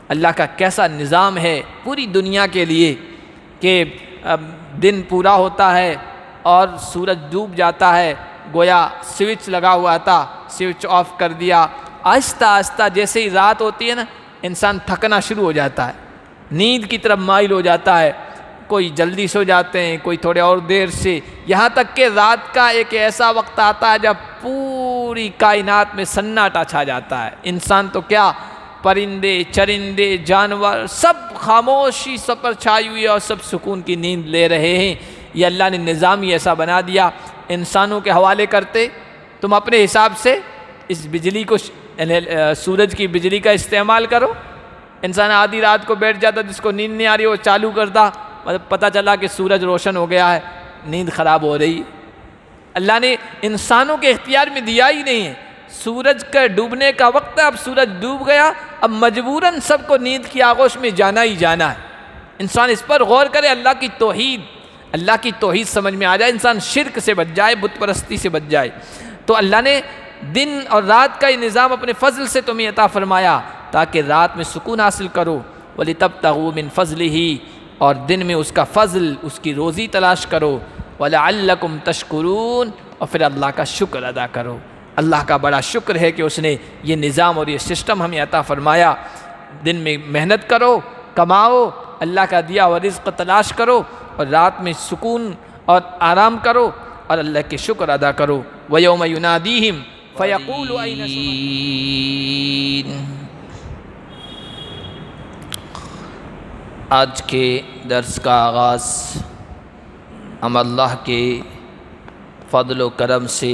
اللہ کا کیسا نظام ہے پوری دنیا کے لیے کہ دن پورا ہوتا ہے اور سورج ڈوب جاتا ہے، گویا سوئچ لگا ہوا تھا، سوئچ آف کر دیا، آہستہ آہستہ جیسے ہی رات ہوتی ہے نا انسان تھکنا شروع ہو جاتا ہے، نیند کی طرف مائل ہو جاتا ہے، کوئی جلدی سو جاتے ہیں، کوئی تھوڑے اور دیر سے، یہاں تک کہ رات کا ایک ایسا وقت آتا ہے جب پوری کائنات میں سناٹا چھا جاتا ہے۔ انسان تو کیا، پرندے چرندے جانور سب خاموشی سب پر چھائی ہوئی ہے اور سب سکون کی نیند لے رہے ہیں۔ یہ اللہ نے نظام ہی ایسا بنا دیا، انسانوں کے حوالے کرتے تم اپنے حساب سے اس بجلی کو سورج کی بجلی کا استعمال کرو۔ انسان آدھی رات کو بیٹھ جاتا، جس کو نیند نہیں آ رہی وہ چالو کرتا، مطلب پتہ چلا کہ سورج روشن ہو گیا ہے، نیند خراب ہو رہی ہے۔ اللہ نے انسانوں کے اختیار میں دیا ہی نہیں ہے، سورج کا ڈوبنے کا وقت ہے، اب سورج ڈوب گیا، اب مجبوراً سب کو نیند کی آغوش میں جانا ہی جانا ہے۔ انسان اس پر غور کرے، اللہ کی توحید سمجھ میں آ جائے، انسان شرک سے بچ جائے، بت پرستی سے بچ جائے۔ تو اللہ نے دن اور رات کا یہ نظام اپنے فضل سے تمہیں عطا فرمایا تاکہ رات میں سکون حاصل کرو، وَلِتَبْتَغُوا مِنْ فَضْلِهِ، اور دن میں اس کا فضل، اس کی روزی تلاش کرو، وَلَعَلَّكُمْ تَشْكُرُونَ، اور پھر اللہ کا شکر ادا کرو۔ اللہ کا بڑا شکر ہے کہ اس نے یہ نظام اور یہ سسٹم ہمیں عطا فرمایا۔ دن میں محنت کرو، کماؤ، اللہ کا دیا ہوا رزق تلاش کرو، اور رات میں سکون اور آرام کرو اور اللہ کے شکر ادا کرو۔ وَيَوْمَ يُنَادِيهِمْ فَيَقُولُ أَيْنَ شُرَكَائِي۔ آج کے درس کا آغاز ہم اللہ کے فضل و کرم سے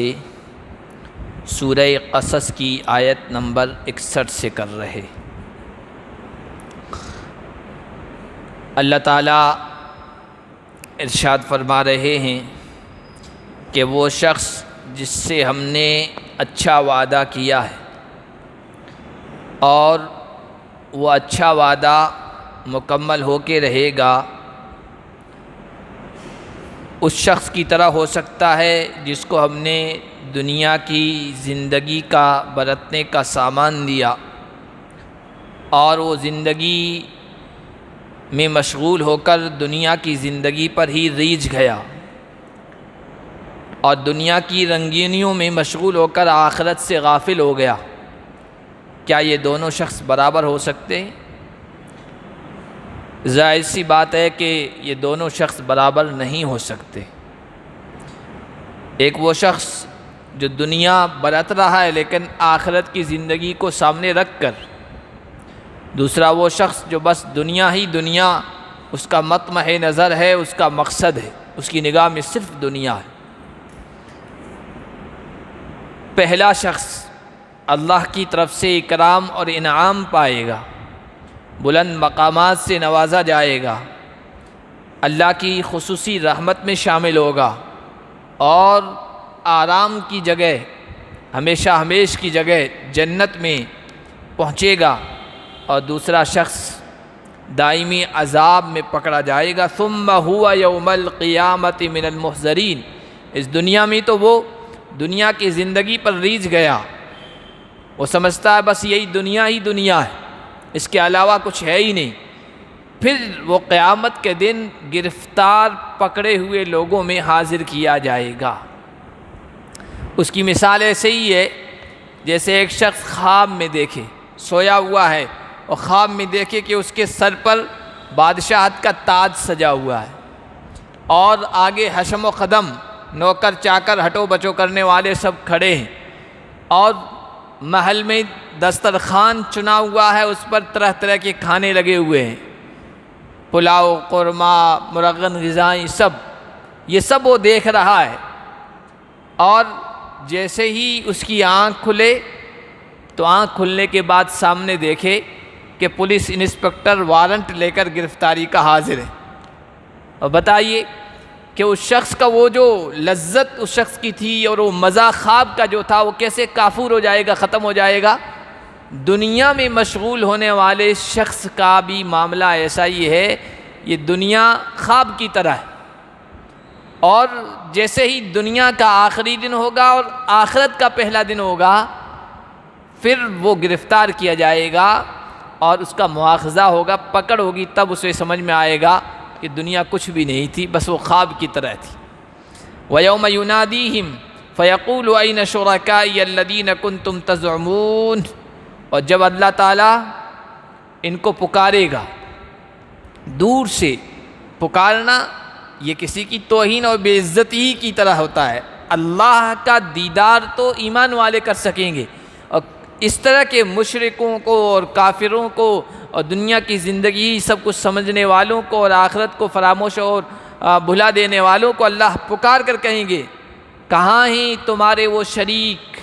سورہ قصص کی آیت نمبر 61 سے کر رہے۔ اللہ تعالیٰ ارشاد فرما رہے ہیں کہ وہ شخص جس سے ہم نے اچھا وعدہ کیا ہے اور وہ اچھا وعدہ مکمل ہو کے رہے گا، اس شخص کی طرح ہو سکتا ہے جس کو ہم نے دنیا کی زندگی کا برتنے کا سامان دیا اور وہ زندگی میں مشغول ہو کر دنیا کی زندگی پر ہی ریجھ گیا اور دنیا کی رنگینیوں میں مشغول ہو کر آخرت سے غافل ہو گیا۔ کیا یہ دونوں شخص برابر ہو سکتے ہیں؟ ظاہر سی بات ہے کہ یہ دونوں شخص برابر نہیں ہو سکتے۔ ایک وہ شخص جو دنیا برت رہا ہے لیکن آخرت کی زندگی کو سامنے رکھ کر، دوسرا وہ شخص جو بس دنیا ہی دنیا اس کا مطمح نظر ہے، اس کا مقصد ہے، اس کی نگاہ میں صرف دنیا ہے۔ پہلا شخص اللہ کی طرف سے اکرام اور انعام پائے گا، بلند مقامات سے نوازا جائے گا، اللہ کی خصوصی رحمت میں شامل ہوگا اور آرام کی جگہ، ہمیشہ ہمیش کی جگہ جنت میں پہنچے گا، اور دوسرا شخص دائمی عذاب میں پکڑا جائے گا۔ ثم هو یوم القیامت من المحضرین۔ اس دنیا میں تو وہ دنیا کی زندگی پر ریجھ گیا، وہ سمجھتا ہے بس یہی دنیا ہی دنیا ہے، اس کے علاوہ کچھ ہے ہی نہیں۔ پھر وہ قیامت کے دن گرفتار پکڑے ہوئے لوگوں میں حاضر کیا جائے گا۔ اس کی مثال ایسے ہی ہے جیسے ایک شخص خواب میں دیکھے، سویا ہوا ہے اور خواب میں دیکھے کہ اس کے سر پر بادشاہت کا تاج سجا ہوا ہے اور آگے حشم و قدم، نوکر چاکر ہٹو بچو کرنے والے سب کھڑے ہیں، اور محل میں دسترخوان چنا ہوا ہے، اس پر طرح طرح کے کھانے لگے ہوئے ہیں، پلاؤ، قورمہ، مرغن غذائیں، یہ سب وہ دیکھ رہا ہے۔ اور جیسے ہی اس کی آنکھ کھلے تو آنکھ کھلنے کے بعد سامنے دیکھے کہ پولیس انسپکٹر وارنٹ لے کر گرفتاری کا حاضر ہے۔ اور بتائیے کہ اس شخص کا وہ جو لذت اس شخص کی تھی اور وہ مزہ خواب کا جو تھا وہ کیسے کافور ہو جائے گا، ختم ہو جائے گا۔ دنیا میں مشغول ہونے والے شخص کا بھی معاملہ ایسا ہی ہے، یہ دنیا خواب کی طرح ہے، اور جیسے ہی دنیا کا آخری دن ہوگا اور آخرت کا پہلا دن ہوگا، پھر وہ گرفتار کیا جائے گا اور اس کا مواخذہ ہوگا، پکڑ ہوگی، تب اسے سمجھ میں آئے گا کہ دنیا کچھ بھی نہیں تھی، بس وہ خواب کی طرح تھی۔ وَيَوْمَ يُنَادِيهِمْ فَيَقُولُ أَيْنَ شُرَكَائِيَ الَّذِينَ كُنْتُمْ تَزْعُمُونَ، اور جب اللہ تعالیٰ ان کو پکارے گا، دور سے پکارنا یہ کسی کی توہین اور بے عزتی کی طرح ہوتا ہے۔ اللہ کا دیدار تو ایمان والے کر سکیں گے، اور اس طرح کے مشرکوں کو اور کافروں کو اور دنیا کی زندگی سب کچھ سمجھنے والوں کو اور آخرت کو فراموش اور بھلا دینے والوں کو اللہ پکار کر کہیں گے، کہاں ہیں تمہارے وہ شریک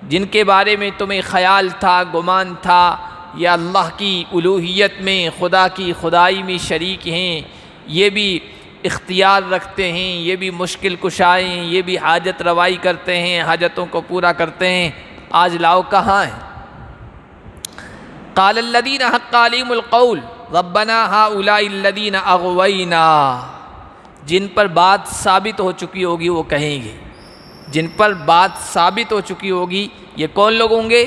جن کے بارے میں تمہیں خیال تھا، گمان تھا، یا اللہ کی الوہیت میں، خدا کی خدائی میں شریک ہیں، یہ بھی اختیار رکھتے ہیں، یہ بھی مشکل کشائے ہیں، یہ بھی حاجت روائی کرتے ہیں، حاجتوں کو پورا کرتے ہیں، آج لاؤ کہاں ہیں؟ قال الذین حق علیہم القول ربنا ہؤلاء الذین اغوینا، جن پر بات ثابت ہو چکی ہوگی وہ کہیں گے، جن پر بات ثابت ہو چکی ہوگی یہ کون لوگ ہوں گے؟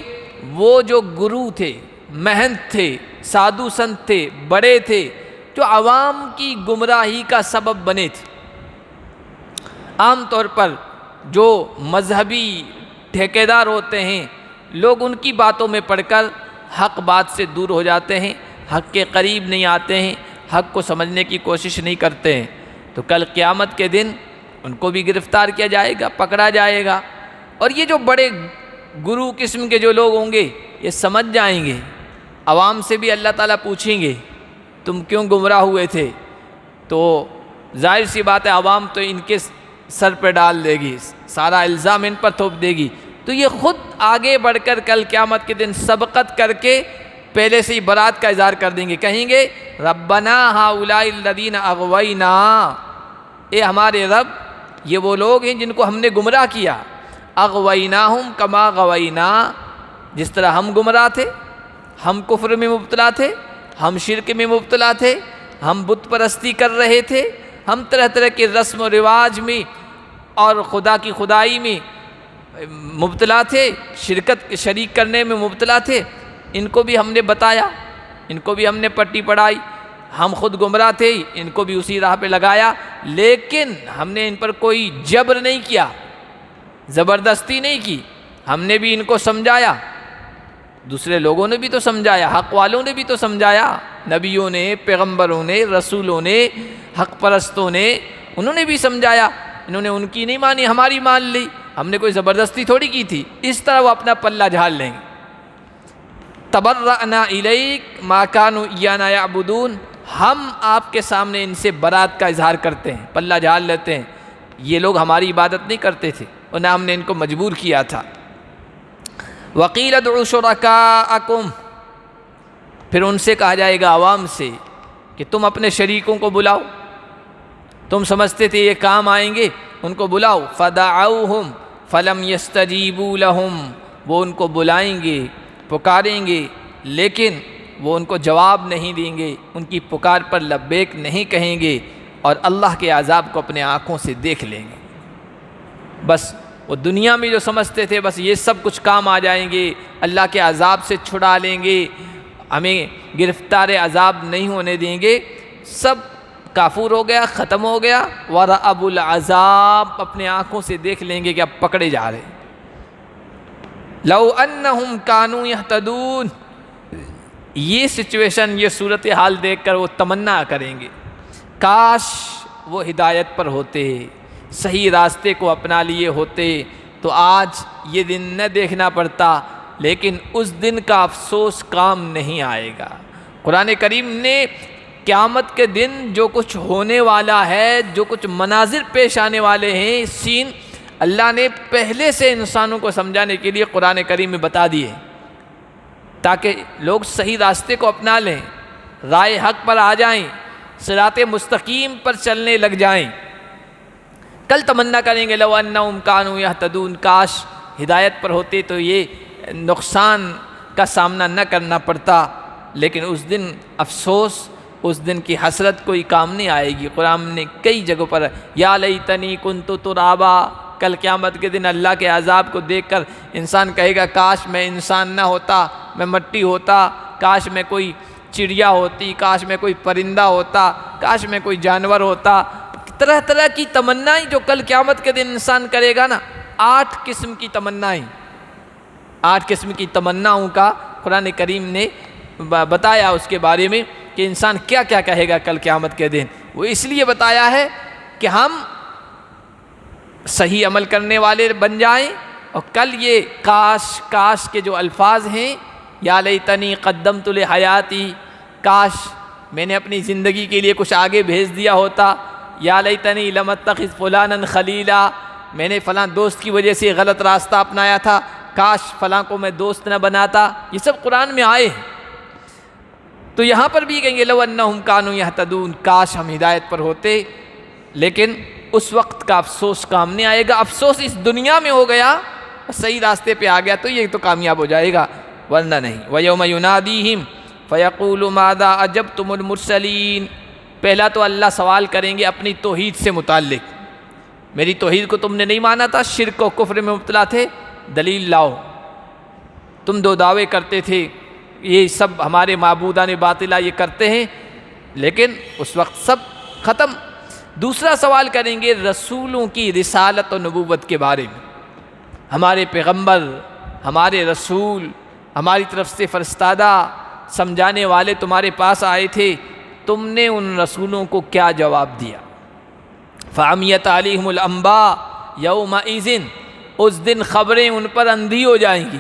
وہ جو گرو تھے، مہنت تھے، سادھو سنت تھے، بڑے تھے، جو عوام کی گمراہی کا سبب بنے تھے۔ عام طور پر جو مذہبی ٹھیکیدار ہوتے ہیں، لوگ ان کی باتوں میں پڑھ کر حق بات سے دور ہو جاتے ہیں، حق کے قریب نہیں آتے ہیں، حق کو سمجھنے کی کوشش نہیں کرتے ہیں، تو کل قیامت کے دن ان کو بھی گرفتار کیا جائے گا، پکڑا جائے گا۔ اور یہ جو بڑے گرو قسم کے جو لوگ ہوں گے یہ سمجھ جائیں گے، عوام سے بھی اللہ تعالیٰ پوچھیں گے تم کیوں گمراہ ہوئے تھے، تو ظاہر سی بات ہے عوام تو ان کے سر پہ ڈال دے گی، سارا الزام ان پر تھوپ دے گی، تو یہ خود آگے بڑھ کر کل قیامت کے دن سبقت کر کے پہلے سے ہی برات کا اظہار کر دیں گے، کہیں گے ربنا ہؤلاء الذین اغوینا، اے ہمارے رب یہ وہ لوگ ہیں جن کو ہم نے گمراہ کیا، اغویناہم کما غوینا، جس طرح ہم گمراہ تھے، ہم کفر میں مبتلا تھے، ہم شرک میں مبتلا تھے، ہم بت پرستی کر رہے تھے، ہم طرح طرح کے رسم و رواج میں اور خدا کی خدائی میں مبتلا تھے، شریک کرنے میں مبتلا تھے، ان کو بھی ہم نے بتایا، ان کو بھی ہم نے پٹی پڑھائی، ہم خود گمراہ تھے، ان کو بھی اسی راہ پہ لگایا، لیکن ہم نے ان پر کوئی جبر نہیں کیا، زبردستی نہیں کی، ہم نے بھی ان کو سمجھایا، دوسرے لوگوں نے بھی تو سمجھایا، حق والوں نے بھی تو سمجھایا، نبیوں نے، پیغمبروں نے، رسولوں نے، حق پرستوں نے، انہوں نے بھی سمجھایا، انہوں نے ان کی نہیں مانی، ہماری مان لی، ہم نے کوئی زبردستی تھوڑی کی تھی، اس طرح وہ اپنا پلہ جھاڑ لیں گے۔ تبرأنا الیک ما کانوا ایانا یعبدون، ہم آپ کے سامنے ان سے برات کا اظہار کرتے ہیں، پلہ جھاڑ لیتے ہیں، یہ لوگ ہماری عبادت نہیں کرتے تھے اور نہ ہم نے ان کو مجبور کیا تھا۔ وقیل ادعوا شرکاءکم، پھر ان سے کہا جائے گا عوام سے کہ تم اپنے شریکوں کو بلاؤ، تم سمجھتے تھے یہ کام آئیں گے، ان کو بلاؤ، فدعوہم فلم یستجیبوا لہم، وہ ان کو بلائیں گے، پکاریں گے، لیکن وہ ان کو جواب نہیں دیں گے، ان کی پکار پر لبیک نہیں کہیں گے، اور اللہ کے عذاب کو اپنے آنکھوں سے دیکھ لیں گے۔ بس وہ دنیا میں جو سمجھتے تھے بس یہ سب کچھ کام آ جائیں گے، اللہ کے عذاب سے چھڑا لیں گے، ہمیں گرفتار عذاب نہیں ہونے دیں گے، سب کافور ہو گیا، ختم ہو گیا، ورأوا العذاب، اپنے آنکھوں سے دیکھ لیں گے کہ اب پکڑے جا رہے۔ لو انہم کانوا یہتدون، یہ سچویشن، یہ صورتحال دیکھ کر وہ تمنا کریں گے کاش وہ ہدایت پر ہوتے، صحیح راستے کو اپنا لیے ہوتے تو آج یہ دن نہ دیکھنا پڑتا، لیکن اس دن کا افسوس کام نہیں آئے گا۔ قرآن کریم نے قیامت کے دن جو کچھ ہونے والا ہے، جو کچھ مناظر پیش آنے والے ہیں، سین اللہ نے پہلے سے انسانوں کو سمجھانے کے لیے قرآن کریم میں بتا دیے، تاکہ لوگ صحیح راستے کو اپنا لیں، رائے حق پر آ جائیں، صراط مستقیم پر چلنے لگ جائیں۔ کل تمنا کریں گے لو انہم کانوا یہتدون، کاش ہدایت پر ہوتے تو یہ نقصان کا سامنا نہ کرنا پڑتا، لیکن اس دن افسوس، اس دن کی حسرت کوئی کام نہیں آئے گی۔ قرآن نے کئی جگہوں پر یا لیتنی کنت ترابا، کل قیامت کے دن اللہ کے عذاب کو دیکھ کر انسان کہے گا کاش میں انسان نہ ہوتا، میں مٹی ہوتا، کاش میں کوئی چڑیا ہوتی، کاش میں کوئی پرندہ ہوتا، کاش میں کوئی جانور ہوتا۔ طرح طرح کی تمنائیں جو کل قیامت کے دن انسان کرے گا نا، 8 قسم کی تمنائیں، 8 قسم کی تمناؤں کا قرآن کریم نے بتایا اس کے بارے میں کہ انسان کیا کیا کہے گا کل قیامت کے دن۔ وہ اس لیے بتایا ہے کہ ہم صحیح عمل کرنے والے بن جائیں، اور کل یہ کاش کاش کے جو الفاظ ہیں، یا لیتنی قدمت لحیاتی، کاش میں نے اپنی زندگی کے لیے کچھ آگے بھیج دیا ہوتا، یا لیتنی لم اتخذ فلانا خلیلا، میں نے فلاں دوست کی وجہ سے غلط راستہ اپنایا تھا، کاش فلاں کو میں دوست نہ بناتا۔ یہ سب قرآن میں آئے ہیں۔ تو یہاں پر بھی کہیں گے لو انہم کانوا یہتدون، کاش ہم ہدایت پر ہوتے، لیکن اس وقت کا افسوس کام نہیں آئے گا۔ افسوس اس دنیا میں ہو گیا، صحیح راستے پہ آ گیا تو یہ تو کامیاب ہو جائے گا، ورنہ نہیں۔ وَيَوْمَ يُنَادِيهِمْ فَيَقُولُ مَاذَا أَجَبْتُمُ الْمُرْسَلِينَ، پہلا تو اللہ سوال کریں گے اپنی توحید سے متعلق، میری توحید کو تم نے نہیں مانا تھا، شرک و کفر میں مبتلا تھے، دلیل لاؤ۔ تم 2 دعوے کرتے تھے، یہ سب ہمارے معبودان باطلہ یہ کرتے ہیں، لیکن اس وقت سب ختم۔ دوسرا سوال کریں گے رسولوں کی رسالت و نبوت کے بارے میں، ہمارے پیغمبر، ہمارے رسول، ہماری طرف سے فرستادہ سمجھانے والے تمہارے پاس آئے تھے، تم نے ان رسولوں کو کیا جواب دیا؟ فَعَمِيَتْ عَلَيْهِمُ الْأَنْبَاءُ يَوْمَئِذٍ، اس دن خبریں ان پر اندھی ہو جائیں گی۔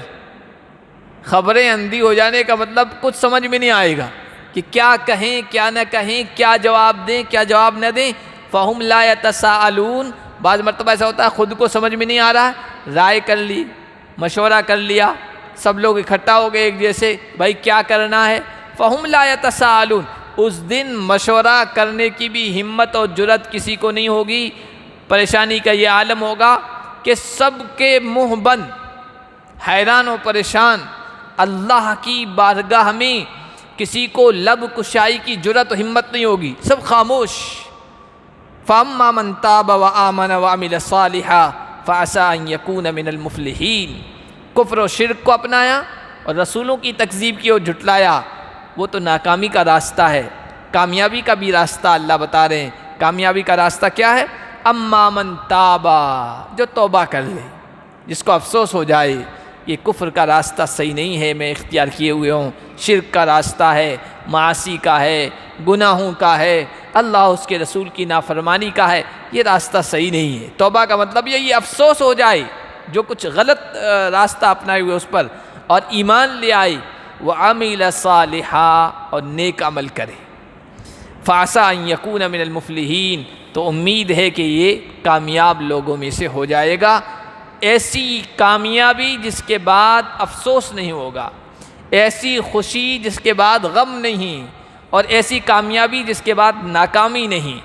خبریں اندھی ہو جانے کا مطلب کچھ سمجھ میں نہیں آئے گا کہ کیا کہیں کیا نہ کہیں، کیا جواب دیں کیا جواب نہ دیں۔ فَهُمْ لَا يَتَسَاءَلُونَ، بعض مرتبہ ایسا ہوتا ہے خود کو سمجھ میں نہیں آ رہا، رائے کر لی، مشورہ کر لیا، سب لوگ اکٹھا ہو گئے ایک جیسے، بھائی کیا کرنا ہے۔ فَهُمْ لَا يَتَسَاءَلُونَ، اس دن مشورہ کرنے کی بھی ہمت اور جرأت کسی کو نہیں ہوگی۔ پریشانی کا یہ عالم ہوگا کہ سب کے منہ بند، حیران و پریشان، اللہ کی بارگاہ میں کسی کو لب کشائی کی جرأت و ہمت نہیں ہوگی، سب خاموش۔ فَأَمَّا مَنْ تَابَ وَآمَنَ وَعَمِلَ صَالِحًا فَعَسَىٰ أَن يَكُونَ مِنَ الْمُفْلِحِينَ، کفر و شرک کو اپنایا اور رسولوں کی تکذیب کی اور جھٹلایا، وہ تو ناکامی کا راستہ ہے۔ کامیابی کا بھی راستہ اللہ بتا رہے ہیں۔ کامیابی کا راستہ کیا ہے؟ اما من تابا، جو توبہ کر لے، جس کو افسوس ہو جائے یہ کفر کا راستہ صحیح نہیں ہے میں اختیار کیے ہوئے ہوں، شرک کا راستہ ہے، معاصی کا ہے، گناہوں کا ہے، اللہ اس کے رسول کی نافرمانی کا ہے، یہ راستہ صحیح نہیں ہے۔ توبہ کا مطلب یہ افسوس ہو جائے جو کچھ غلط راستہ اپنائے ہوئے اس پر، اور ایمان لے آئے، وَعَمِلَ صَالِحًا، اور نیک عمل کرے۔ فَعَسَىٰ أَن يَكُونَ مِنَ الْمُفْلِحِينَ، تو امید ہے کہ یہ کامیاب لوگوں میں سے ہو جائے گا۔ ایسی کامیابی جس کے بعد افسوس نہیں ہوگا، ایسی خوشی جس کے بعد غم نہیں، اور ایسی کامیابی جس کے بعد ناکامی نہیں،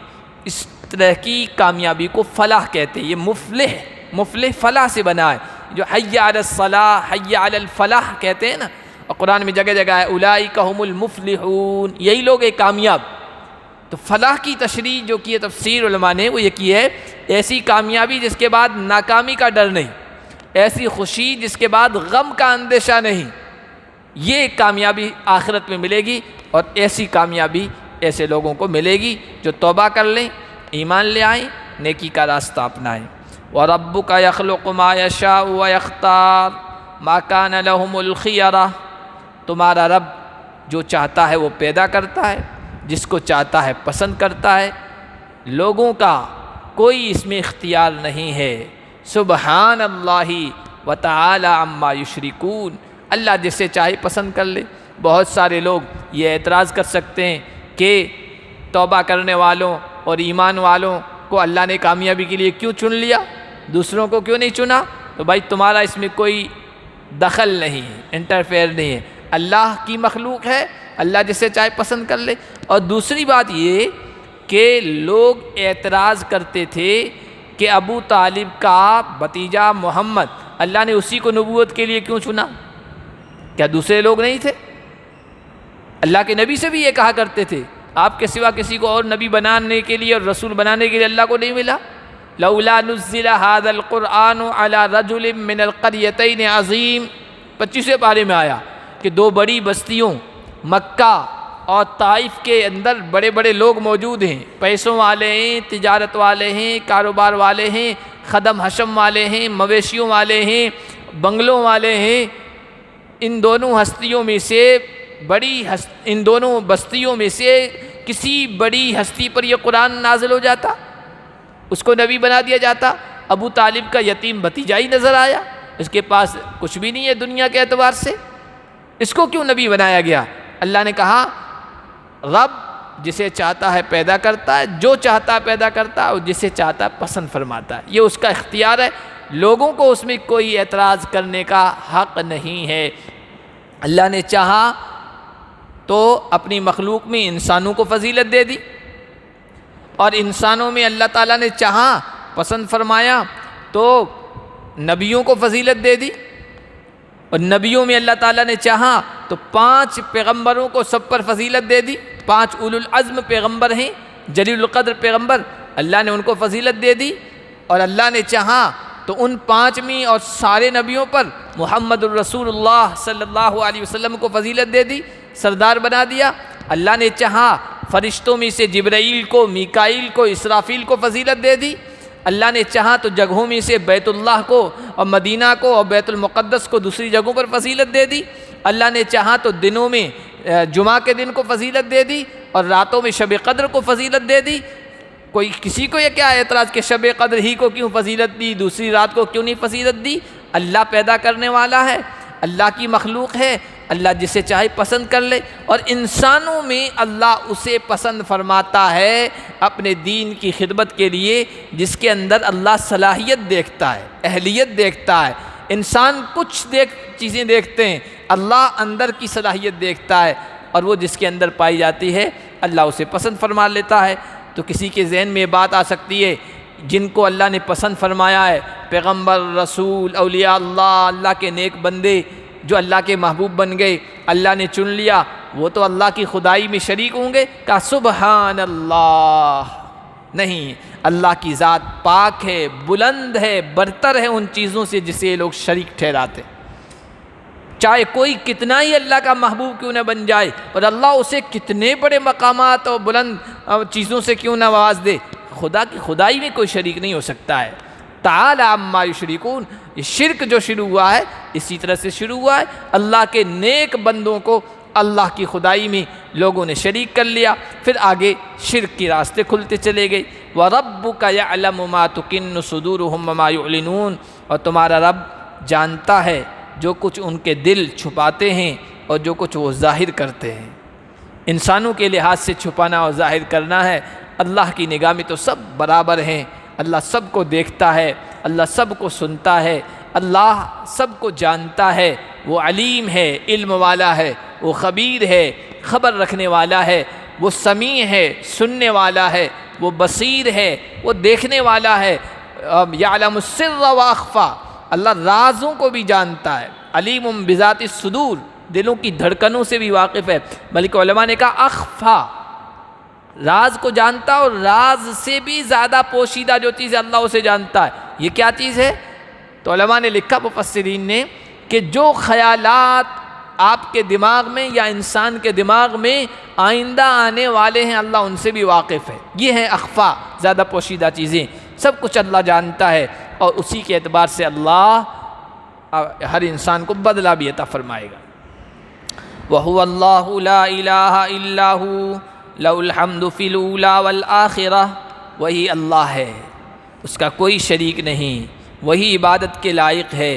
اس طرح کی کامیابی کو فلاح کہتے ہیں۔ یہ مفلح فلاح سے بنا ہے، جو حی علی الصلاح حی علی الفلاح کہتے ہیں نا، اور قرآن میں جگہ جگہ ہے اولئک هم المفلحون، یہی لوگ ہیں کامیاب۔ تو فلاح کی تشریح جو کی ہے تفسیر علماء نے وہ یہ کی ہے، ایسی کامیابی جس کے بعد ناکامی کا ڈر نہیں، ایسی خوشی جس کے بعد غم کا اندیشہ نہیں، یہ کامیابی آخرت میں ملے گی، اور ایسی کامیابی ایسے لوگوں کو ملے گی جو توبہ کر لیں، ایمان لے آئیں، نیکی کا راستہ اپنائیں۔ وَرَبُّكَ يَخْلُقُ مَا يَشَاءُ وَيَخْتَارُ مَا كَانَ لَهُمُ الْخِيَرَةُ، تمہارا رب جو چاہتا ہے وہ پیدا کرتا ہے، جس کو چاہتا ہے پسند کرتا ہے، لوگوں کا کوئی اس میں اختیار نہیں ہے۔ سبحان اللہ وتعالی عما یشرکون، اللہ جسے چاہے پسند کر لے۔ بہت سارے لوگ یہ اعتراض کر سکتے ہیں کہ توبہ کرنے والوں اور ایمان والوں کو اللہ نے کامیابی کے لیے کیوں چن لیا، دوسروں کو کیوں نہیں چنا؟ تو بھائی تمہارا اس میں کوئی دخل نہیں ہے، انٹرفیئر نہیں ہے، اللہ کی مخلوق ہے، اللہ جسے چاہے پسند کر لے۔ اور دوسری بات یہ کہ لوگ اعتراض کرتے تھے کہ ابو طالب کا بھتیجا محمد، اللہ نے اسی کو نبوت کے لیے کیوں چنا؟ کیا دوسرے لوگ نہیں تھے؟ اللہ کے نبی سے بھی یہ کہا کرتے تھے آپ کے سوا کسی کو اور نبی بنانے کے لیے اور رسول بنانے کے لیے اللہ کو نہیں ملا؟ لولا نزل هذا القرآن على رجل من القريتين عظیم، 25ویں پارے میں آیا کہ 2 بڑی بستیوں مکہ اور طائف کے اندر بڑے بڑے لوگ موجود ہیں، پیسوں والے ہیں، تجارت والے ہیں، کاروبار والے ہیں، خدم حشم والے ہیں، مویشیوں والے ہیں، بنگلوں والے ہیں۔ ان دونوں ہستیوں میں سے ان دونوں بستیوں میں سے کسی بڑی ہستی پر یہ قرآن نازل ہو جاتا، اس کو نبی بنا دیا جاتا۔ ابو طالب کا یتیم بھتیجا ہی نظر آیا، اس کے پاس کچھ بھی نہیں ہے دنیا کے اعتبار سے، اس کو کیوں نبی بنایا گیا؟ اللہ نے کہا رب جسے چاہتا ہے پیدا کرتا ہے، جو چاہتا ہے پیدا کرتا ہے، اور جسے چاہتا ہے پسند فرماتا ہے، یہ اس کا اختیار ہے، لوگوں کو اس میں کوئی اعتراض کرنے کا حق نہیں ہے۔ اللہ نے چاہا تو اپنی مخلوق میں انسانوں کو فضیلت دے دی، اور انسانوں میں اللہ تعالیٰ نے چاہا پسند فرمایا تو نبیوں کو فضیلت دے دی، اور نبیوں میں اللہ تعالیٰ نے چاہا تو 5 پیغمبروں کو سب پر فضیلت دے دی۔ 5 اولو العزم پیغمبر ہیں، جلیل القدر پیغمبر، اللہ نے ان کو فضیلت دے دی، اور اللہ نے چاہا تو ان 5 میں اور سارے نبیوں پر محمد الرسول اللہ صلی اللہ علیہ وسلم کو فضیلت دے دی، سردار بنا دیا۔ اللہ نے چاہا فرشتوں میں سے جبرائیل کو، میکائیل کو، اسرافیل کو فضیلت دے دی۔ اللہ نے چاہا تو جگہوں میں سے بیت اللہ کو اور مدینہ کو اور بیت المقدس کو دوسری جگہوں پر فضیلت دے دی۔ اللہ نے چاہا تو دنوں میں جمعہ کے دن کو فضیلت دے دی، اور راتوں میں شب قدر کو فضیلت دے دی۔ کسی کو یہ کیا اعتراض کہ شب قدر ہی کو کیوں فضیلت دی، دوسری رات کو کیوں نہیں فضیلت دی؟ اللہ پیدا کرنے والا ہے، اللہ کی مخلوق ہے، اللہ جسے چاہے پسند کر لے، اور انسانوں میں اللہ اسے پسند فرماتا ہے اپنے دین کی خدمت کے لیے جس کے اندر اللہ صلاحیت دیکھتا ہے، اہلیت دیکھتا ہے۔ انسان کچھ چیزیں دیکھتے ہیں، اللہ اندر کی صلاحیت دیکھتا ہے، اور وہ جس کے اندر پائی جاتی ہے اللہ اسے پسند فرما لیتا ہے۔ تو کسی کے ذہن میں یہ بات آ سکتی ہے جن کو اللہ نے پسند فرمایا ہے، پیغمبر، رسول، اولیاء اللہ، اللہ کے نیک بندے جو اللہ کے محبوب بن گئے، اللہ نے چن لیا، وہ تو اللہ کی خدائی میں شریک ہوں گے؟ کہا سبحان اللہ، نہیں، اللہ کی ذات پاک ہے، بلند ہے، برتر ہے ان چیزوں سے جسے یہ لوگ شریک ٹھہراتے، چاہے کوئی کتنا ہی اللہ کا محبوب کیوں نہ بن جائے، اور اللہ اسے کتنے بڑے مقامات اور بلند چیزوں سے کیوں نواز دے، خدا کی خدائی میں کوئی شریک نہیں ہو سکتا ہے۔ تعالی عما یشرکون، یہ شرک جو شروع ہوا ہے اسی طرح سے شروع ہوا ہے، اللہ کے نیک بندوں کو اللہ کی خدائی میں لوگوں نے شریک کر لیا، پھر آگے شرک کے راستے کھلتے چلے گئے۔ وَرَبُّكَ يَعْلَمُ مَا تُكِنُّ صُدُورُهُمْ وَمَا يُعْلِنُونَ، اور تمہارا رب جانتا ہے جو کچھ ان کے دل چھپاتے ہیں اور جو کچھ وہ ظاہر کرتے ہیں۔ انسانوں کے لحاظ سے چھپانا اور ظاہر کرنا ہے، اللہ کی نگاہ میں تو سب برابر ہیں، اللہ سب کو دیکھتا ہے، اللہ سب کو سنتا ہے، اللہ سب کو جانتا ہے، وہ علیم ہے، علم والا ہے، وہ خبیر ہے، خبر رکھنے والا ہے، وہ سمیع ہے، سننے والا ہے، وہ بصیر ہے، وہ دیکھنے والا ہے۔ یعلم السر واخفی، اللہ رازوں کو بھی جانتا ہے، علیم بذات الصدور، دلوں کی دھڑکنوں سے بھی واقف ہے، بلکہ علماء نے کہا اخفا، راز کو جانتا اور راز سے بھی زیادہ پوشیدہ جو چیز ہے اللہ اسے جانتا ہے۔ یہ کیا چیز ہے؟ تو علماء نے لکھا، مفسرین نے، کہ جو خیالات آپ کے دماغ میں یا انسان کے دماغ میں آئندہ آنے والے ہیں اللہ ان سے بھی واقف ہے، یہ ہیں اخفا، زیادہ پوشیدہ چیزیں، سب کچھ اللہ جانتا ہے، اور اسی کے اعتبار سے اللہ ہر انسان کو بدلہ بھی عطا فرمائے گا۔ وَهُوَ اللَّهُ لَا إِلَٰهَ إِلَّا هُوَ لَهُ الْحَمْدُ فِي الْأُولَىٰ وَالْآخِرَةِ، وہی اللہ ہے، اس کا کوئی شریک نہیں، وہی عبادت کے لائق ہے،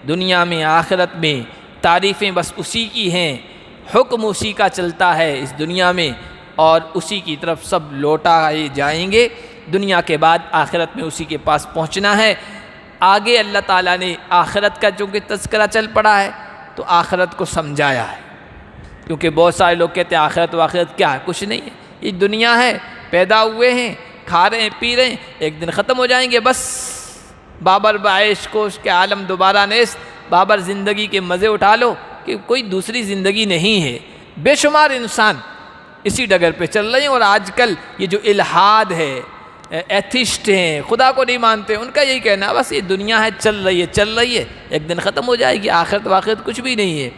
دنیا میں آخرت میں تعریفیں بس اسی کی ہیں، حکم اسی کا چلتا ہے اس دنیا میں، اور اسی کی طرف سب لوٹائے جائیں گے، دنیا کے بعد آخرت میں اسی کے پاس پہنچنا ہے۔ آگے اللہ تعالیٰ نے آخرت کا چونکہ تذکرہ چل پڑا ہے تو آخرت کو سمجھایا ہے، کیونکہ بہت سارے لوگ کہتے ہیں آخرت و آخرت کیا ہے؟ کچھ نہیں ہے، یہ دنیا ہے، پیدا ہوئے ہیں، کھا رہے ہیں، پی رہے ہیں، ایک دن ختم ہو جائیں گے، بس بابر بعیش کوش کے عالم دوبارہ نیست، بابر زندگی کے مزے اٹھا لو کہ کوئی دوسری زندگی نہیں ہے۔ بے شمار انسان اسی ڈگر پہ چل رہے ہیں، اور آج کل یہ جو الحاد ہے، ایتھسٹ ہیں، خدا کو نہیں مانتے، ان کا یہی کہنا ہے بس یہ دنیا ہے، چل رہی ہے، ایک دن ختم ہو جائے گی، آخرت واخرت کچھ بھی نہیں ہے۔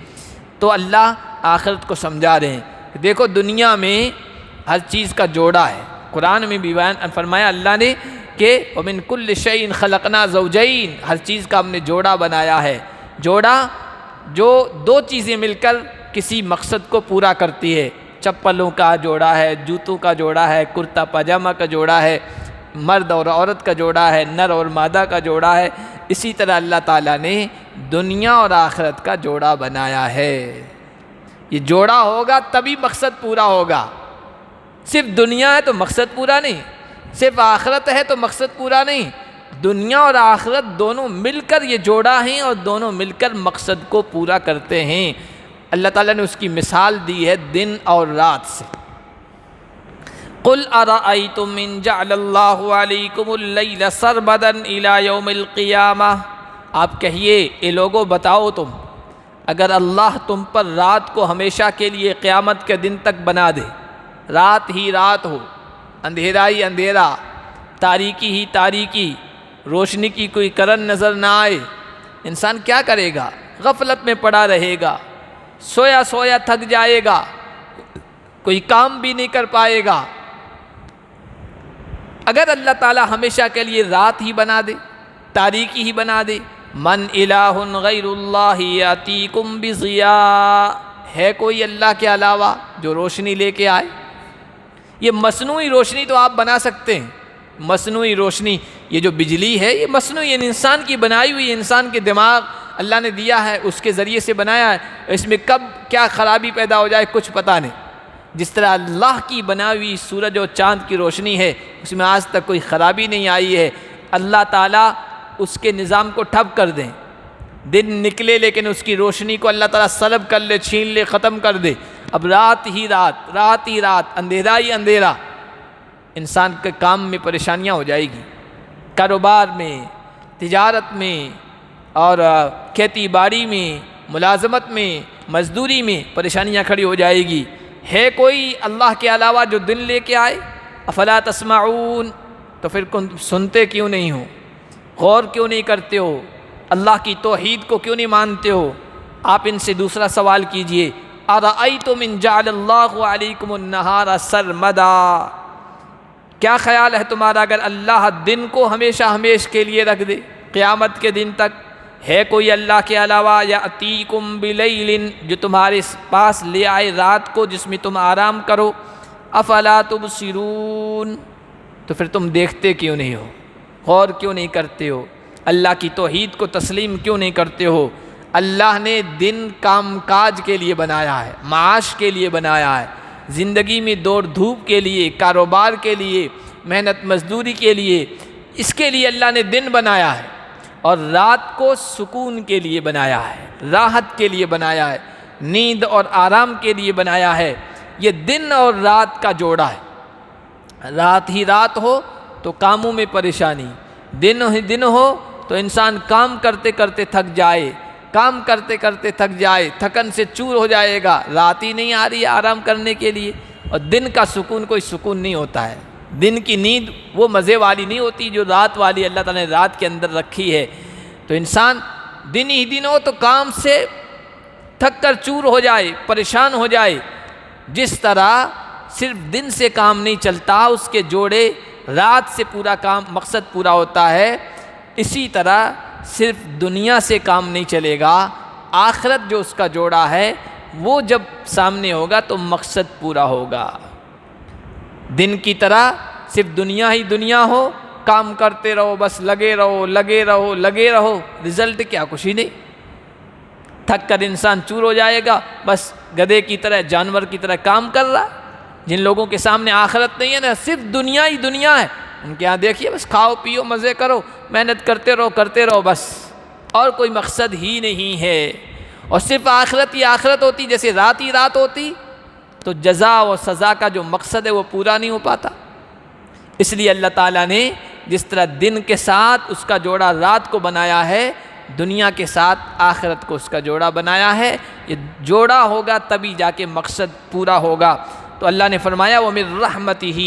تو اللہ آخرت کو سمجھا رہے ہیں۔ دیکھو دنیا میں ہر چیز کا جوڑا ہے، قرآن میں بھی بیان فرمایا اللہ نے کہ وَمِن كُلِّ شَيْءٍ خَلَقْنَا زَوْجَيْنِ، ہر چیز کا ہم نے جوڑا بنایا ہے۔ جوڑا جو دو چیزیں مل کر کسی مقصد کو پورا کرتی ہے، چپلوں کا جوڑا ہے، جوتوں کا جوڑا ہے، کرتا پاجامہ کا جوڑا ہے، مرد اور عورت کا جوڑا ہے، نر اور مادہ کا جوڑا ہے۔ اسی طرح اللہ تعالیٰ نے دنیا اور آخرت کا جوڑا بنایا ہے۔ یہ جوڑا ہوگا تبھی مقصد پورا ہوگا۔ صرف دنیا ہے تو مقصد پورا نہیں، صرف آخرت ہے تو مقصد پورا نہیں، دنیا اور آخرت دونوں مل کر یہ جوڑا ہیں اور دونوں مل کر مقصد کو پورا کرتے ہیں۔ اللہ تعالیٰ نے اس کی مثال دی ہے دن اور رات سے۔ قُلْ أَرَأَيْتُمْ إِنْ جَعَلَ اللَّهُ عَلَيْكُمُ اللَّيْلَ سَرْمَدًا إِلَى يَوْمِ الْقِيَامَةِ، آپ کہیے اے لوگو بتاؤ تم، اگر اللہ تم پر رات کو ہمیشہ کے لیے قیامت کے دن تک بنا دے، رات ہی رات ہو، اندھیرا ہی اندھیرا، تاریکی ہی تاریکی، روشنی کی کوئی کرن نظر نہ آئے، انسان کیا کرے گا؟ غفلت میں پڑا رہے گا، سویا سویا تھک جائے گا، کوئی کام بھی نہیں کر پائے گا۔ اگر اللہ تعالیٰ ہمیشہ کے لیے رات ہی بنا دے، تاریکی ہی بنا دے، من الہ غیر اللہ یاتیکم بضیاء، ہے کوئی اللہ کے علاوہ جو روشنی لے کے آئے؟ یہ مصنوعی روشنی تو آپ بنا سکتے ہیں، مصنوعی روشنی، یہ جو بجلی ہے یہ مصنوعی، انسان کی بنائی ہوئی، انسان کے دماغ اللہ نے دیا ہے، اس کے ذریعے سے بنایا ہے، اس میں کب کیا خرابی پیدا ہو جائے کچھ پتہ نہیں۔ جس طرح اللہ کی بنائی ہوئی سورج اور چاند کی روشنی ہے، اس میں آج تک کوئی خرابی نہیں آئی ہے، اللہ تعالیٰ اس کے نظام کو ٹھپ کر دیں، دن نکلے لیکن اس کی روشنی کو اللہ تعالیٰ سلب کر لے، چھین لے، ختم کر دے، اب رات ہی رات، رات ہی رات، اندھیرا ہی اندھیرا، انسان کے کام میں پریشانیاں ہو جائے گی، کاروبار میں، تجارت میں اور کھیتی باڑی میں، ملازمت میں، مزدوری میں پریشانیاں کھڑی ہو جائے گی۔ ہے کوئی اللہ کے علاوہ جو دن لے کے آئے؟ افلا تسمعون، تو پھر سنتے کیوں نہیں ہو؟ غور کیوں نہیں کرتے ہو؟ اللہ کی توحید کو کیوں نہیں مانتے ہو؟ آپ ان سے دوسرا سوال کیجئے، ارأیتم ان جعل اللہ علیکم النہار سرمدا، کیا خیال ہے تمہارا اگر اللہ دن کو ہمیشہ ہمیش کے لیے رکھ دے، قیامت کے دن تک؟ ہے کوئی اللہ کے علاوہ یأتیکم بلیل، جو تمہارے پاس لے آئے رات کو جس میں تم آرام کرو؟ افلا تبصرون، تو پھر تم دیکھتے کیوں نہیں ہو؟ غور کیوں نہیں کرتے ہو؟ اللہ کی توحید کو تسلیم کیوں نہیں کرتے ہو؟ اللہ نے دن کام کاج کے لیے بنایا ہے، معاش کے لیے بنایا ہے، زندگی میں دوڑ دھوپ کے لیے، کاروبار کے لیے، محنت مزدوری کے لیے، اس کے لیے اللہ نے دن بنایا ہے، اور رات کو سکون کے لیے بنایا ہے، راحت کے لیے بنایا ہے، نیند اور آرام کے لیے بنایا ہے۔ یہ دن اور رات کا جوڑا ہے، رات ہی رات ہو تو کاموں میں پریشانی، دن ہی دن ہو تو انسان کام کرتے کرتے تھک جائے، کام کرتے کرتے تھک جائے، تھکن سے چور ہو جائے گا، رات ہی نہیں آ رہی ہے آرام کرنے کے لیے، اور دن کا سکون کوئی سکون نہیں ہوتا ہے، دن کی نیند وہ مزے والی نہیں ہوتی جو رات والی اللہ تعالیٰ نے رات کے اندر رکھی ہے۔ تو انسان دن ہی دن ہو تو کام سے تھک کر چور ہو جائے، پریشان ہو جائے، جس طرح صرف دن سے کام نہیں چلتا، اس کے جوڑے رات سے پورا کام مقصد پورا ہوتا ہے، اسی طرح صرف دنیا سے کام نہیں چلے گا، آخرت جو اس کا جوڑا ہے وہ جب سامنے ہوگا تو مقصد پورا ہوگا۔ دن کی طرح صرف دنیا ہی دنیا ہو، کام کرتے رہو، بس لگے رہو لگے رہو لگے رہو، رزلٹ کیا؟ کچھ ہی نہیں، تھک کر انسان چور ہو جائے گا، بس گدھے کی طرح، جانور کی طرح کام کر رہا۔ جن لوگوں کے سامنے آخرت نہیں ہے نا، صرف دنیا ہی دنیا ہے، ان کے یہاں دیکھیے بس کھاؤ پیو مزے کرو، محنت کرتے رہو بس، اور کوئی مقصد ہی نہیں ہے۔ اور صرف آخرت ہی آخرت ہوتی، جیسے رات ہی رات ہوتی، تو جزا و سزا کا جو مقصد ہے وہ پورا نہیں ہو پاتا۔ اس لیے اللہ تعالیٰ نے جس طرح دن کے ساتھ اس کا جوڑا رات کو بنایا ہے، دنیا کے ساتھ آخرت کو اس کا جوڑا بنایا ہے۔ یہ جوڑا ہوگا تبھی جا کے مقصد پورا ہوگا۔ تو اللہ نے فرمایا وَمِن رَحْمَتِهِ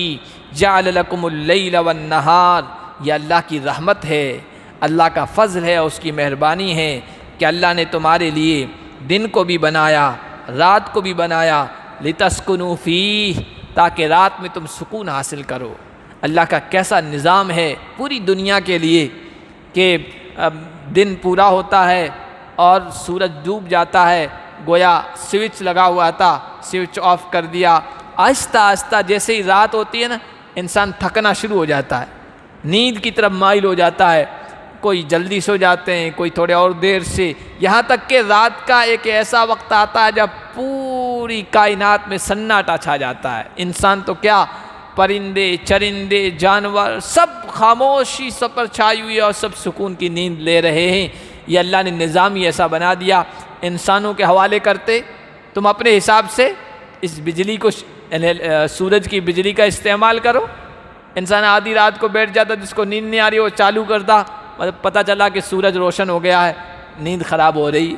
جَعَلَ لَكُمُ اللَّيْلَ وَالنَّهَارَ، یہ اللہ کی رحمت ہے، اللہ کا فضل ہے، اس کی مہربانی ہے کہ اللہ نے تمہارے لیے دن کو بھی بنایا، رات کو بھی بنایا لتسکنوا فیہ، تاکہ رات میں تم سکون حاصل کرو۔ اللہ کا کیسا نظام ہے پوری دنیا کے لیے کہ دن پورا ہوتا ہے اور سورج ڈوب جاتا ہے، گویا سوئچ لگا ہوا تھا، سوئچ آف کر دیا، آہستہ آہستہ جیسے ہی رات ہوتی ہے نا انسان تھکنا شروع ہو جاتا ہے، نیند کی طرف مائل ہو جاتا ہے، کوئی جلدی سو جاتے ہیں، کوئی تھوڑے اور دیر سے، یہاں تک کہ رات کا ایک ایسا وقت آتا ہے جب پوری کائنات میں سناٹا چھا جاتا ہے۔ انسان تو کیا، پرندے چرندے جانور سب خاموشی سب پر چھائی ہوئی ہے اور سب سکون کی نیند لے رہے ہیں۔ یہ اللہ نے نظام ہی ایسا بنا دیا۔ انسانوں کے حوالے کرتے تم اپنے حساب سے اس بجلی کو، سورج کی بجلی کا استعمال کرو۔ انسان آدھی رات کو بیٹھ جاتا، جس کو نیند نہیں آ رہی وہ چالو کرتا، پتہ چلا کہ سورج روشن ہو گیا ہے، نیند خراب ہو رہی ہے۔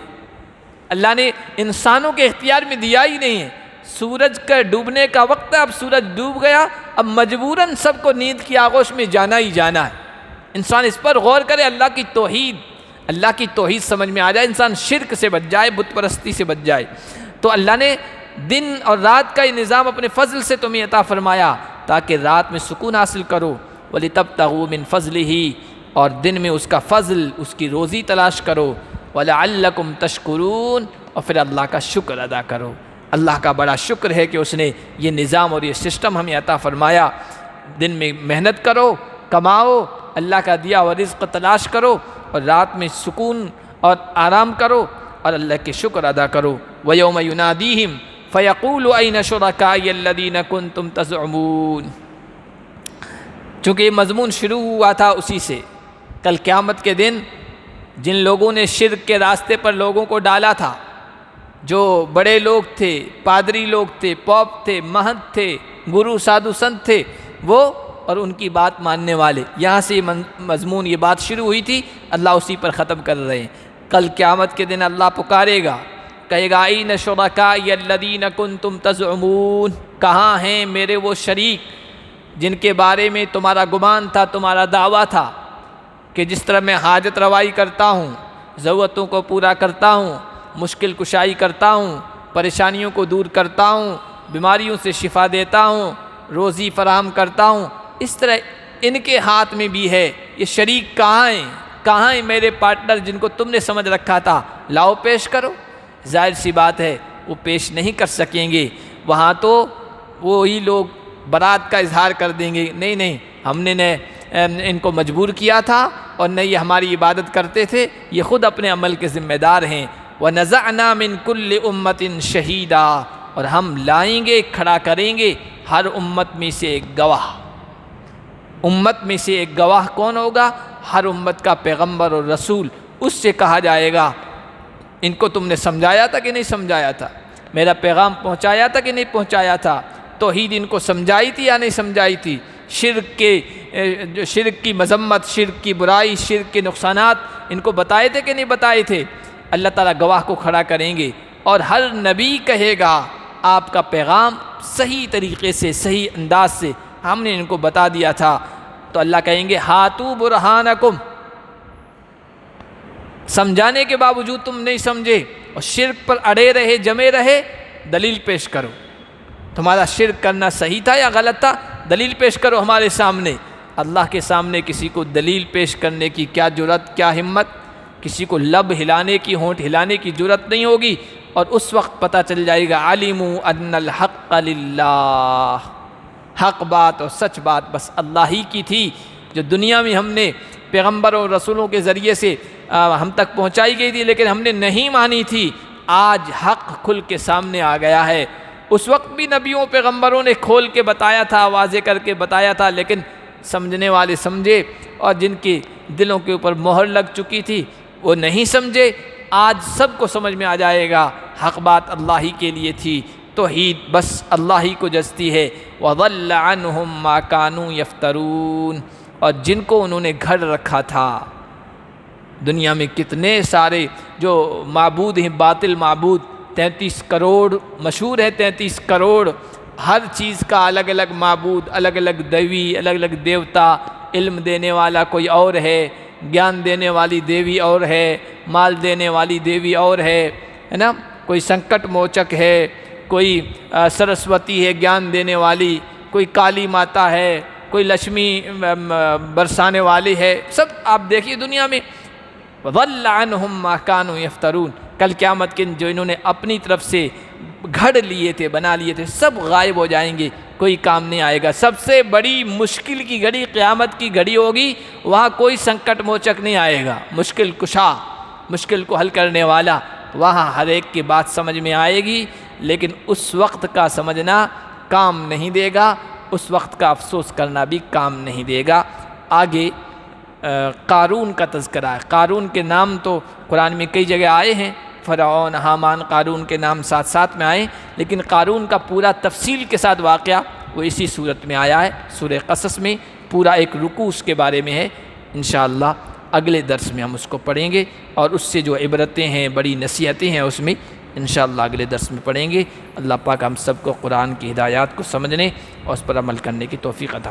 اللہ نے انسانوں کے اختیار میں دیا ہی نہیں ہے۔ سورج کا ڈوبنے کا وقت ہے، اب سورج ڈوب گیا، اب مجبوراً سب کو نیند کی آغوش میں جانا ہی جانا ہے۔ انسان اس پر غور کرے، اللہ کی توحید سمجھ میں آ جائے، انسان شرک سے بچ جائے، بت پرستی سے بچ جائے۔ تو اللہ نے دن اور رات کا یہ نظام اپنے فضل سے تمہیں عطا فرمایا تاکہ رات میں سکون حاصل کرو، وَلِتَبْتَغُوا مِنْ فَضْلِهِ، اور دن میں اس کا فضل، اس کی روزی تلاش کرو، وَلَعَلَّكُمْ تَشْكُرُونَ، اور پھر اللہ کا شکر ادا کرو۔ اللہ کا بڑا شکر ہے کہ اس نے یہ نظام اور یہ سسٹم ہمیں عطا فرمایا۔ دن میں محنت کرو، کماؤ، اللہ کا دیا ہوا رزق تلاش کرو، اور رات میں سکون اور آرام کرو اور اللہ کے شکر ادا کرو۔ وَيَوْمَ يُنَادِيهِمْ فَيَقُولُ أَيْنَ شُرَكَائِيَ الَّذِينَ كُنْتُمْ تَزْعُمُونَ۔ چونکہ یہ مضمون شروع ہوا تھا اسی سے، کل قیامت کے دن جن لوگوں نے شرک کے راستے پر لوگوں کو ڈالا تھا، جو بڑے لوگ تھے، پادری لوگ تھے، پوپ تھے، مہنت تھے، گرو سادھو سنت تھے، وہ اور ان کی بات ماننے والے، یہاں سے مضمون یہ بات شروع ہوئی تھی، اللہ اسی پر ختم کر رہے ہیں۔ کل قیامت کے دن اللہ پکارے گا، کہے گا اَيْنَ شُرَكَائِيَ الَّذِينَ كُنْتُمْ تَزْعُمُونَ، کہاں ہیں میرے وہ شریک جن کے بارے میں تمہارا گمان تھا، تمہارا دعویٰ تھا کہ جس طرح میں حاجت روائی کرتا ہوں، ضرورتوں کو پورا کرتا ہوں، مشکل کشائی کرتا ہوں، پریشانیوں کو دور کرتا ہوں، بیماریوں سے شفا دیتا ہوں، روزی فراہم کرتا ہوں، اس طرح ان کے ہاتھ میں بھی ہے۔ یہ شریک کہاں ہیں میرے پارٹنر جن کو تم نے سمجھ رکھا تھا؟ لاؤ پیش کرو۔ ظاہر سی بات ہے وہ پیش نہیں کر سکیں گے، وہاں تو وہی لوگ برات کا اظہار کر دیں گے، نہیں ہم نے نہ ان کو مجبور کیا تھا اور نہ یہ ہماری عبادت کرتے تھے، یہ خود اپنے عمل کے ذمہ دار ہیں۔ وَنَزَعْنَا مِن كُلِّ أُمَّةٍ شَهِيدًا، اور ہم لائیں گے، کھڑا کریں گے ہر امت میں سے ایک گواہ۔ امت میں سے ایک گواہ کون ہوگا؟ ہر امت کا پیغمبر اور رسول۔ اس سے کہا جائے گا ان کو تم نے سمجھایا تھا کہ نہیں سمجھایا تھا، میرا پیغام پہنچایا تھا کہ نہیں پہنچایا تھا، توحید ان کو سمجھائی تھی یا نہیں سمجھائی تھی، شرک کی مذمت، شرک کی برائی، شرک کے نقصانات ان کو بتائے تھے کہ نہیں بتائے تھے۔ اللہ تعالیٰ گواہ کو کھڑا کریں گے اور ہر نبی کہے گا آپ کا پیغام صحیح طریقے سے، صحیح انداز سے ہم نے ان کو بتا دیا تھا۔ تو اللہ کہیں گے ہاتو برہانکم، سمجھانے کے باوجود تم نہیں سمجھے اور شرک پر اڑے رہے، جمے رہے، دلیل پیش کرو، تمہارا شرک کرنا صحیح تھا یا غلط تھا، دلیل پیش کرو ہمارے سامنے۔ اللہ کے سامنے کسی کو دلیل پیش کرنے کی کیا جرأت، کیا ہمت، کسی کو لب ہلانے کی، ہونٹ ہلانے کی جرأت نہیں ہوگی، اور اس وقت پتہ چل جائے گا عَلِمُوا أَنَّ الْحَقَّ لِلَّهِ، حق بات اور سچ بات بس اللہ ہی کی تھی، جو دنیا میں ہم نے پیغمبروں اور رسولوں کے ذریعے سے ہم تک پہنچائی گئی تھی لیکن ہم نے نہیں مانی تھی۔ آج حق کھل کے سامنے آ گیا ہے۔ اس وقت بھی نبیوں پیغمبروں نے کھول کے بتایا تھا، واضح کر کے بتایا تھا، لیکن سمجھنے والے سمجھے اور جن کے دلوں کے اوپر مہر لگ چکی تھی وہ نہیں سمجھے۔ آج سب کو سمجھ میں آ جائے گا حق بات اللہ ہی کے لیے تھی، توحید بس اللہ ہی کو جستی ہے۔ وَضَلَّ عَنْهُمْ مَا كَانُوا يَفْتَرُونَ، اور جن کو انہوں نے گھڑ رکھا تھا، دنیا میں کتنے سارے جو معبود ہیں، باطل معبود، 33 کروڑ مشہور ہے، 33 کروڑ، ہر چیز کا الگ الگ معبود، الگ الگ دیوی، الگ الگ دیوتا، علم دینے والا کوئی اور ہے، گیان دینے والی دیوی اور ہے، مال دینے والی دیوی اور ہے نا، کوئی سنکٹ موچک ہے، کوئی سرسوتی ہے گیان دینے والی، کوئی کالی ماتا ہے، کوئی لکشمی برسانے والی ہے، سب آپ دیکھیے دنیا میں وَضَلَّ عَنْهُمْ مَا كَانُوا يَفْتَرُونَ، کل قیامت کے جو انہوں نے اپنی طرف سے گھڑ لیے تھے، بنا لیے تھے، سب غائب ہو جائیں گے، کوئی کام نہیں آئے گا۔ سب سے بڑی مشکل کی گھڑی قیامت کی گھڑی ہوگی، وہاں کوئی سنکٹ موچک نہیں آئے گا، مشکل کشا، مشکل کو حل کرنے والا، وہاں ہر ایک کی بات سمجھ میں آئے گی، لیکن اس وقت کا سمجھنا کام نہیں دے گا، اس وقت کا افسوس کرنا بھی کام نہیں دے گا۔ آگے قارون کا تذکرہ ہے۔ قارون کے نام تو قرآن میں کئی جگہ آئے ہیں، فرعون، حامان، قارون کے نام ساتھ ساتھ میں آئے، لیکن قارون کا پورا تفصیل کے ساتھ واقعہ وہ اسی صورت میں آیا ہے، سورہ قصص میں پورا ایک رکوع اس کے بارے میں ہے۔ انشاءاللہ اگلے درس میں ہم اس کو پڑھیں گے، اور اس سے جو عبرتیں ہیں، بڑی نصیحتیں ہیں اس میں انشاءاللہ اگلے درس میں پڑھیں گے۔ اللہ پاک ہم سب کو قرآن کی ہدایات کو سمجھنے اور اس پر عمل کرنے کی توفیق عطا